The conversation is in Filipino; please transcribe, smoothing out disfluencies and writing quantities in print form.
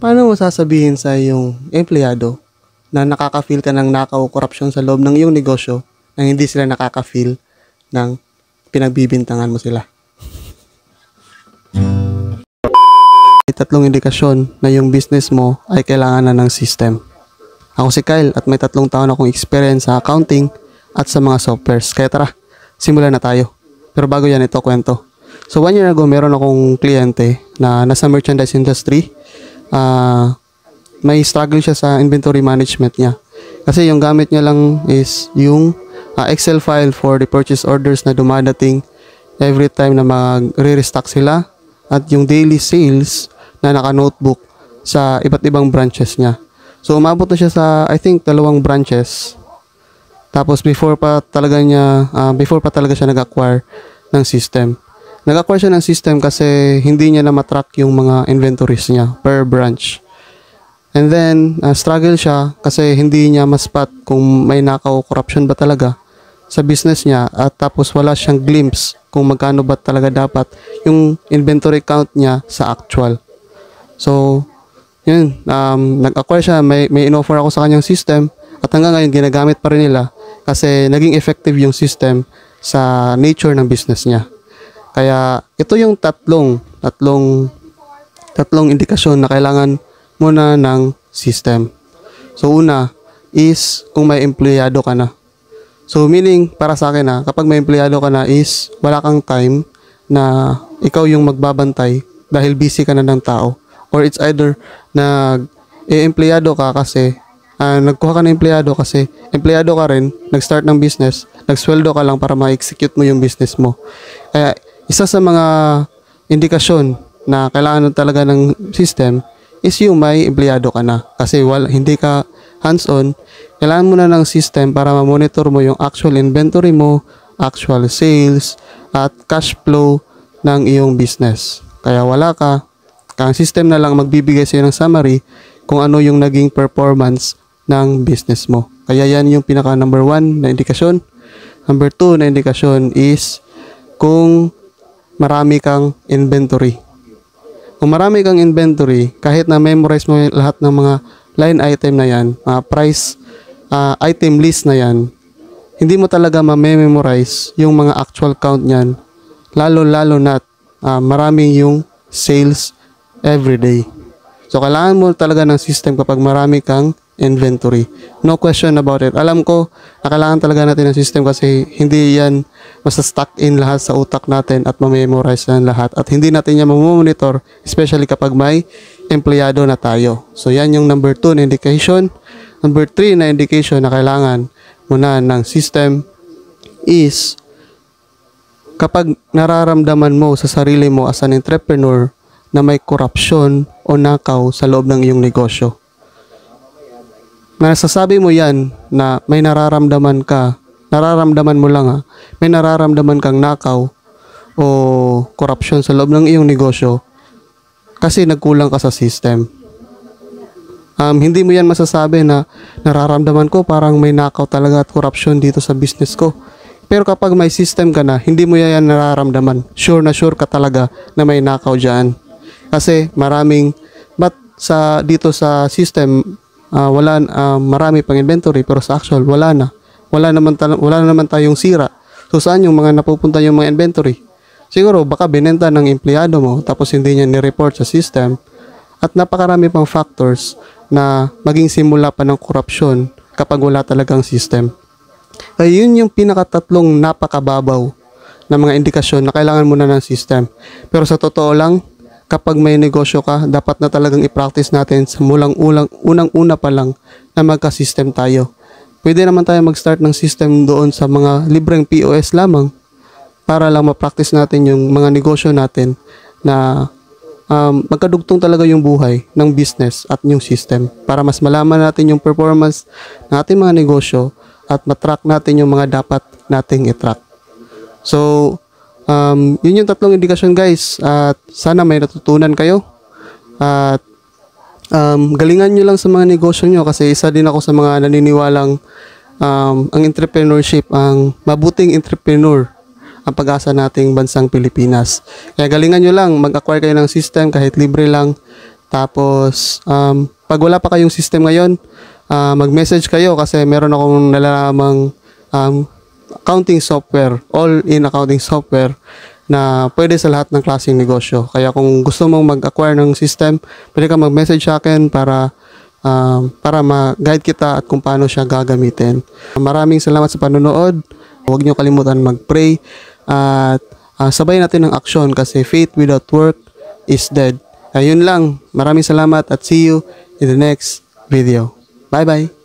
Paano mo sasabihin sa iyong empleyado na nakaka-feel ka ng nakaw o korupsyon sa loob ng iyong negosyo nang hindi sila nakaka-feel ng pinagbibintangan mo sila? May tatlong indikasyon na yung business mo ay kailangan na ng system. Ako si Kyle at may 3 taon akong experience sa accounting at sa mga softwares. Kaya tara, simulan na tayo. Pero bago yan, ito kwento. So 1 year ago, meron akong kliyente na nasa merchandise industry. May struggle siya sa inventory management niya. Kasi yung gamit niya lang is yung Excel file for the purchase orders na dumadating every time na mag-restock sila at yung daily sales na naka-notebook sa iba't ibang branches niya. So umabot na siya sa I think 2 branches. Tapos before pa talaga siya nag-acquire ng system. Nag-acquire siya ng system kasi hindi niya na matrack yung mga inventories niya per branch. And then, struggle siya kasi hindi niya ma-spot kung may nakaw corruption ba talaga sa business niya at tapos wala siyang glimpse kung magkano ba talaga dapat yung inventory count niya sa actual. So, yun, nag-acquire siya, may in-offer ako sa kanyang system at hanggang ngayon ginagamit pa rin nila kasi naging effective yung system sa nature ng business niya. Kaya ito yung tatlong indikasyon na kailangan muna ng system. So una is kung may empleyado ka na. So meaning para sa akin kapag may empleyado ka na is wala kang time na ikaw yung magbabantay dahil busy ka na ng tao. Or it's either empleyado ka kasi nagkuha ka ng empleyado kasi empleyado ka rin, nag-start ng business, nagsweldo ka lang para ma-execute mo yung business mo. Kaya isa sa mga indikasyon na kailangan talaga ng system is yung may empleyado ka na. Kasi hindi ka hands-on, kailangan mo na ng system para ma-monitor mo yung actual inventory mo, actual sales, at cash flow ng iyong business. Kaya ang system na lang magbibigay sa'yo ng summary kung ano yung naging performance ng business mo. Kaya yan yung pinaka number 1 na indikasyon. Number 2 na indikasyon is kung marami kang inventory. Kung marami kang inventory, kahit na memorize mo lahat ng mga line item na yan, price item list na yan, hindi mo talaga ma-memorize yung mga actual count niyan. Lalo na maraming yung sales everyday. So, kailangan mo talaga ng system kapag marami kang inventory. No question about it. Alam ko na kailangan talaga natin ng system kasi hindi yan basta stuck in lahat sa utak natin at ma-memorize na lahat. At hindi natin yan mamonitor, especially kapag may empleyado na tayo. So, yan yung number 2 na indication. Number 3 na indication na kailangan muna ng system is kapag nararamdaman mo sa sarili mo as an entrepreneur na may korupsyon o nakaw sa loob ng iyong negosyo. Nasasabi mo yan na may nararamdaman mo lang may nararamdaman kang nakaw o korupsyon sa loob ng iyong negosyo kasi nagkulang ka sa system. Hindi mo yan masasabi na nararamdaman ko parang may nakaw talaga at korupsyon dito sa business ko. Pero kapag may system ka na, hindi mo yan nararamdaman. Sure na sure ka talaga na may nakaw dyan. Kasi dito sa system, marami pang inventory pero sa actual wala na. Wala naman tayong sira. So saan yung mga napupunta yung mga inventory? Siguro baka binenta ng empleyado mo tapos hindi niya ni-report sa system at napakarami pang factors na maging simula pa ng korupsyon kapag wala talagang system. Kaya yun yung pinakatatlong napakababaw na mga indikasyon na kailangan mo na ng system. Pero sa totoo lang, kapag may negosyo ka, dapat na talagang i-practice natin sa unang-una pa lang na magka-system tayo. Pwede naman tayo mag-start ng system doon sa mga libreng POS lamang para lang ma-practice natin yung mga negosyo natin na magkadugtong talaga yung buhay ng business at yung system para mas malaman natin yung performance ng ating mga negosyo at matrack natin yung mga dapat nating i-track. So, yun yung tatlong indikasyon guys at sana may natutunan kayo at galingan nyo lang sa mga negosyo nyo kasi isa din ako sa mga naniniwalang ang entrepreneurship, ang mabuting entrepreneur ang pag-asa nating bansang Pilipinas. Kaya galingan nyo lang, mag-acquire kayo ng system kahit libre lang. Tapos, pag wala pa kayong system ngayon, mag-message kayo kasi meron akong nalalamang accounting software, all-in accounting software na pwede sa lahat ng klaseng negosyo. Kaya kung gusto mong mag-acquire ng system, pwede ka mag-message sa akin para ma-guide kita at kung paano siya gagamitin. Maraming salamat sa panonood. Huwag niyo kalimutan mag-pray at sabay natin ng aksyon kasi faith without work is dead. Ayun lang. Maraming salamat at see you in the next video. Bye-bye.